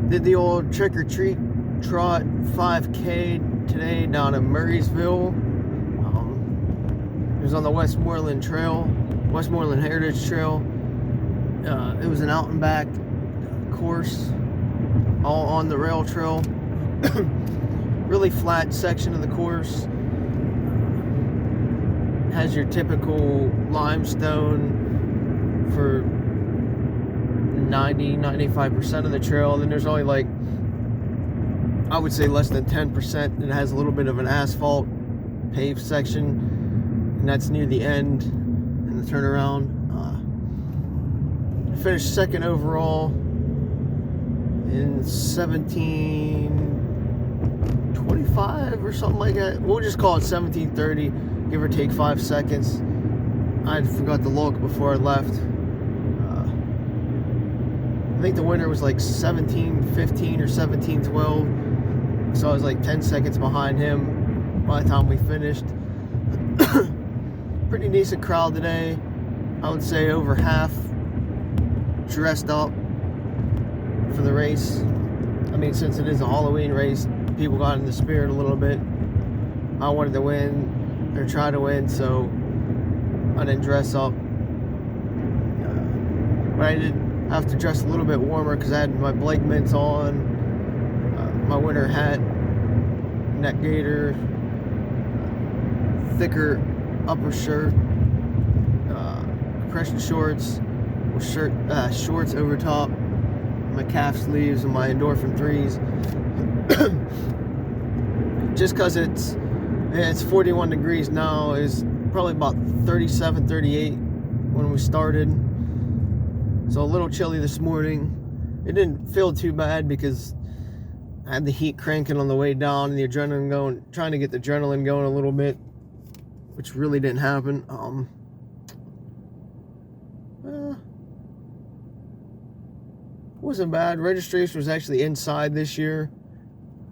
Did the old trick or treat trot 5K today down in Murrysville. It was on the Westmoreland Trail, Westmoreland Heritage Trail. It was an out and back course, all on the rail trail. Really flat section of the course. Has your typical limestone for 90-95% of the trail. Then there's only like, I would say less than 10%. It has a little bit of an asphalt paved section, and that's near the end in the turnaround. Finished second overall in 17:25 or something like that. We'll just call it 17:30, give or take 5 seconds. I forgot to look before I left. I think the winner was like 17:15 or 17:12, so I was like 10 seconds behind him by the time we finished. Pretty decent crowd today. I would say over half dressed up for the race. I mean, since it is a Halloween race, people got in the spirit a little bit. I wanted to win, or try to win, so I didn't dress up. But I did have to dress a little bit warmer because I had my Blake mints on, my winter hat, neck gaiter, thicker upper shirt, compression shorts, with shorts over top, my calf sleeves, and my endorphin 3s. Just because it's 41 degrees now, is probably about 37, 38 when we started. So a little chilly this morning. It didn't feel too bad because I had the heat cranking on the way down and the adrenaline going, trying to get the adrenaline going a little bit, which really didn't happen. Wasn't bad. Registration was actually inside this year.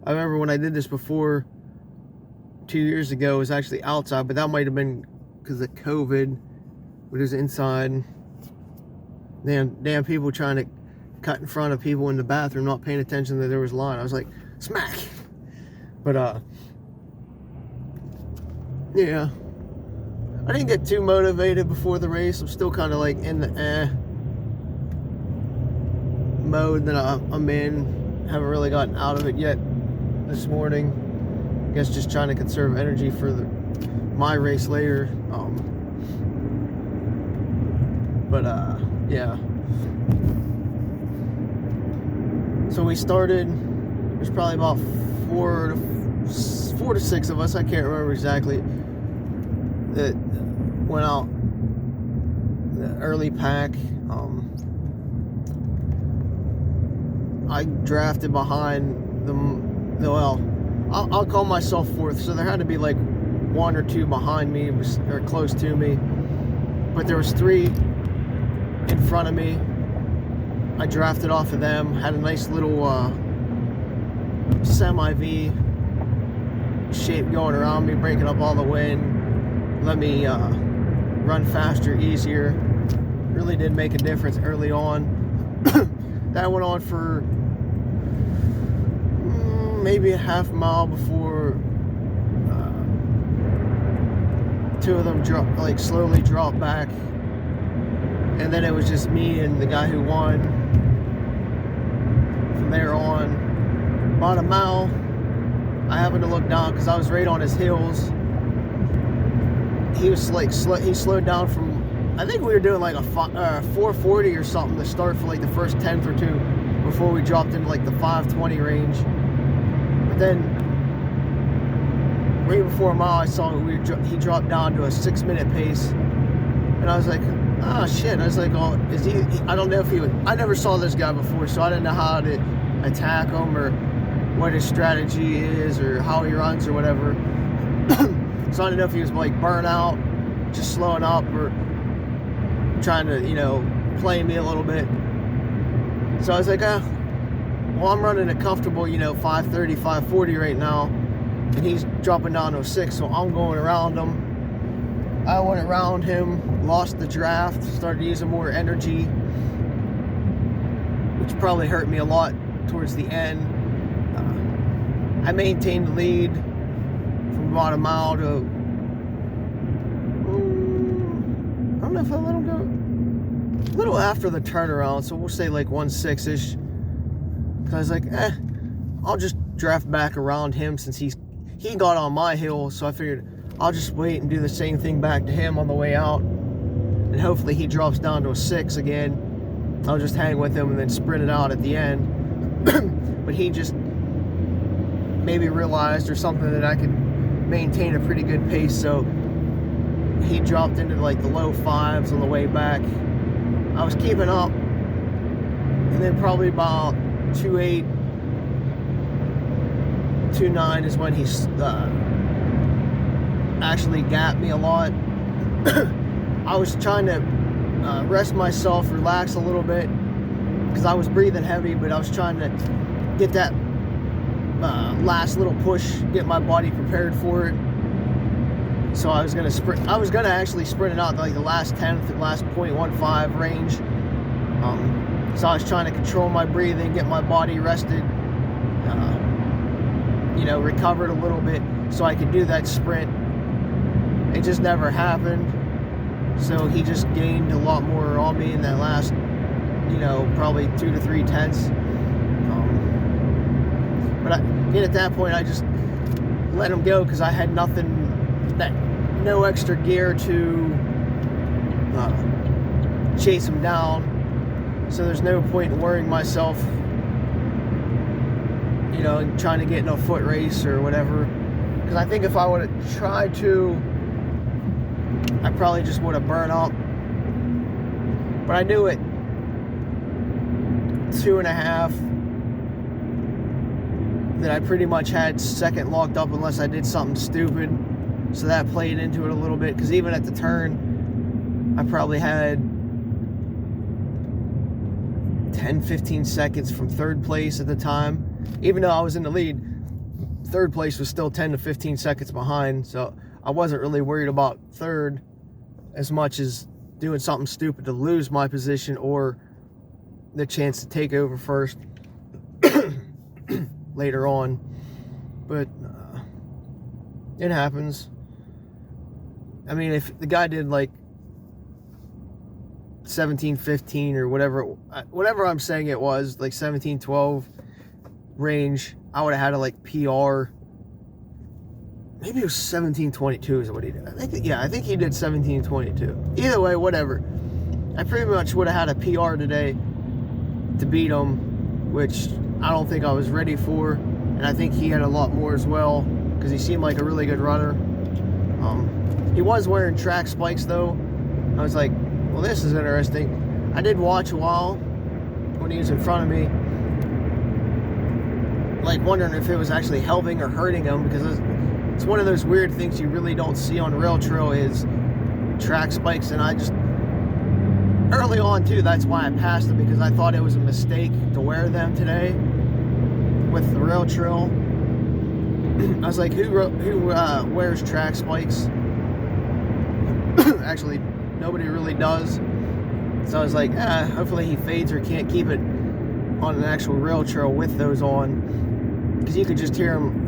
I remember when I did this before 2 years ago, it was actually outside, but that might have been because of COVID, but it was inside. Damn people trying to cut in front of people in the bathroom, not paying attention that there was a line. I was like, smack. But yeah, I didn't get too motivated before the race. I'm still kind of like in the mode that I'm in. Haven't really gotten out of it yet this morning. I guess just trying to conserve energy for my race later. Yeah. So we started, there's probably about four to six of us, I can't remember exactly, that went out the early pack. I drafted behind them. Well, I'll call myself fourth, so there had to be like one or two behind me or close to me, but there was three in front of me. I drafted off of them, had a nice little semi-V shape going around me, breaking up all the wind, let me run faster, easier. Really did make a difference early on. That went on for maybe a half mile before two of them slowly dropped back, and then it was just me and the guy who won. From there on, about a mile, I happened to look down because I was right on his heels. He was like he slowed down from, I think we were doing like a 440 or something to start for like the first tenth or two before we dropped into like the 520 range. But then right before a mile, I saw he dropped down to a 6-minute pace, and I was like, oh shit. I was like, oh, is he, I don't know if he was, I never saw this guy before, so I didn't know how to attack him or what his strategy is or how he runs or whatever. So I didn't know if he was like burnt out, just slowing up, or trying to, play me a little bit. So I was like, well, I'm running a comfortable, 530, 540 right now, and he's dropping down to a 6, so I'm going around him. I went around him, lost the draft, started using more energy, which probably hurt me a lot towards the end. I maintained the lead from about a mile to, I don't know if I let him go, a little after the turnaround, so we'll say like 1.6-ish. Because I was like, I'll just draft back around him since he got on my hill, so I figured I'll just wait and do the same thing back to him on the way out. And hopefully he drops down to a 6 again. I'll just hang with him and then sprint it out at the end. But he just maybe realized or something that I could maintain a pretty good pace, so he dropped into like the low 5s on the way back. I was keeping up, and then probably about 2.8, 2.9 is when he actually gapped me a lot. I was trying to rest myself, relax a little bit, because I was breathing heavy, but I was trying to get that last little push, get my body prepared for it. So I was gonna sprint. I was gonna actually sprint it out like the last 10th, the last 0.15 range. So I was trying to control my breathing, get my body rested, you know, recovered a little bit, so I could do that sprint. It just never happened. So he just gained a lot more on me in that last, you know, probably 2 to 3 tenths. But at that point, I just let him go because I had no extra gear to chase him down. So there's no point in worrying myself, you know, and trying to get in a foot race or whatever. Because I think if I would have tried to, I probably just would have burned up. But I knew at 2.5 that I pretty much had second locked up unless I did something stupid. So that played into it a little bit, because even at the turn, I probably had 10-15 seconds from third place at the time. Even though I was in the lead, third place was still 10 to 15 seconds behind, so I wasn't really worried about third as much as doing something stupid to lose my position or the chance to take over first later on. But it happens. I mean, if the guy did like 17-15 or whatever I'm saying it was, like 17-12 range, I would have had a like PR. Maybe it was 17-22 is what he did. I think he did 17-22. Either way, whatever. I pretty much would have had a PR today to beat him, which I don't think I was ready for. And I think he had a lot more as well, because he seemed like a really good runner. He was wearing track spikes though. I was like, well, this is interesting. I did watch a while when he was in front of me, like wondering if it was actually helping or hurting him, because it's one of those weird things you really don't see on rail trail is track spikes. And I just, early on too, that's why I passed them, because I thought it was a mistake to wear them today with the rail trail. I was like, who wears track spikes? Actually, nobody really does. So I was like, hopefully he fades or can't keep it on an actual rail trail with those on, because you could just hear him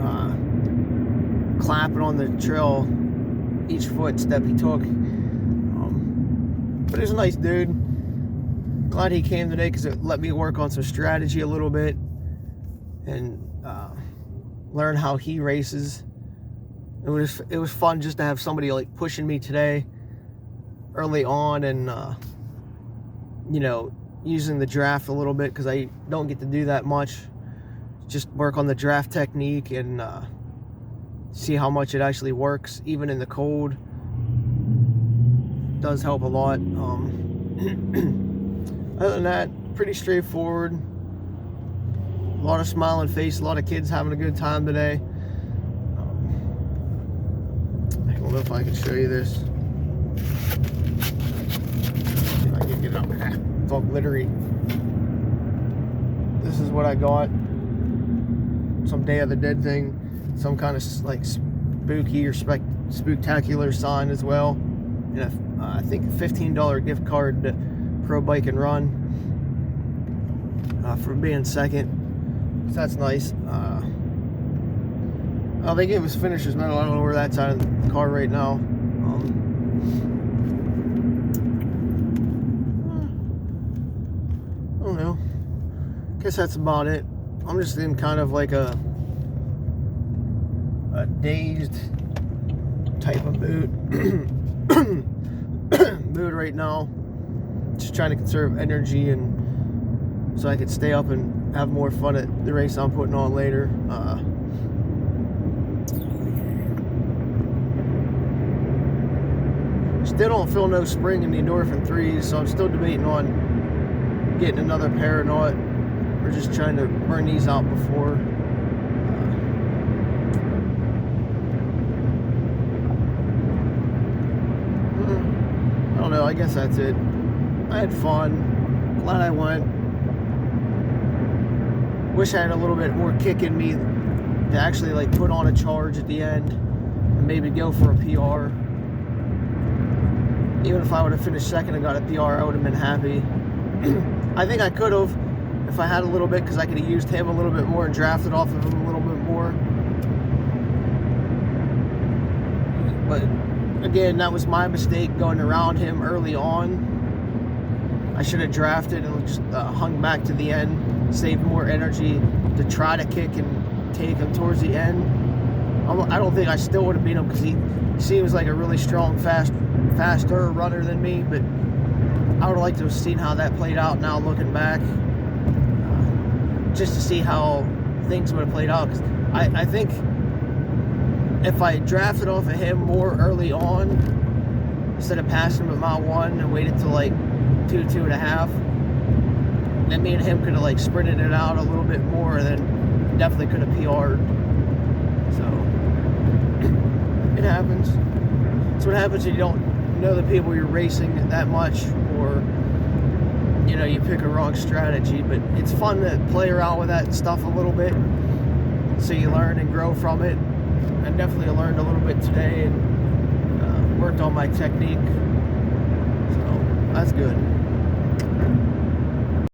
clapping on the trail each footstep he took. But he's a nice dude. Glad he came today, because it let me work on some strategy a little bit and learn how he races. It was fun just to have somebody like pushing me today early on, and you know, using the draft a little bit, because I don't get to do that much. Just work on the draft technique and see how much it actually works even in the cold. Does help a lot. Other than that, pretty straightforward. A lot of smiling face, a lot of kids having a good time today. I don't know if I can show you this. If I can get it up. It's all glittery. This is what I got. Some Day of the Dead thing. Some kind of like spooky or spooktacular sign as well. And I think a $15 gift card to Pro Bike and Run for being second. So that's nice. Oh, they gave us finisher's medal. I don't know where that's at in the car right now. I don't know. Guess that's about it. I'm just in kind of like a dazed type of mood right now. Just trying to conserve energy and so I could stay up and have more fun at the race I'm putting on later. Still don't feel no spring in the endorphin 3s, so I'm still debating on getting another pair or not, or just trying to burn these out before. I don't know, I guess that's it. I had fun. Glad I went. Wish I had a little bit more kick in me to actually like put on a charge at the end and maybe go for a PR. Even if I would have finished second and got a PR, I would have been happy. I think I could have if I had a little bit, because I could have used him a little bit more and drafted off of him a little bit more. But again, that was my mistake going around him early on. I should have drafted and just hung back to the end, saved more energy to try to kick and take him towards the end. I don't think I still would have beat him because he seems like a really strong, faster runner than me, but I would have liked to have seen how that played out now looking back, just to see how things would have played out. Because I think if I drafted off of him more early on, instead of passing him at mile 1 and waited till like 2.5, then me and him could have like sprinted it out a little bit more, and then definitely could have PR'd. So it happens. It's what happens when you don't know the people you're racing that much, or you know, you pick a wrong strategy. But it's fun to play around with that stuff a little bit, so you learn and grow from it. I definitely learned a little bit today and worked on my technique, so that's good.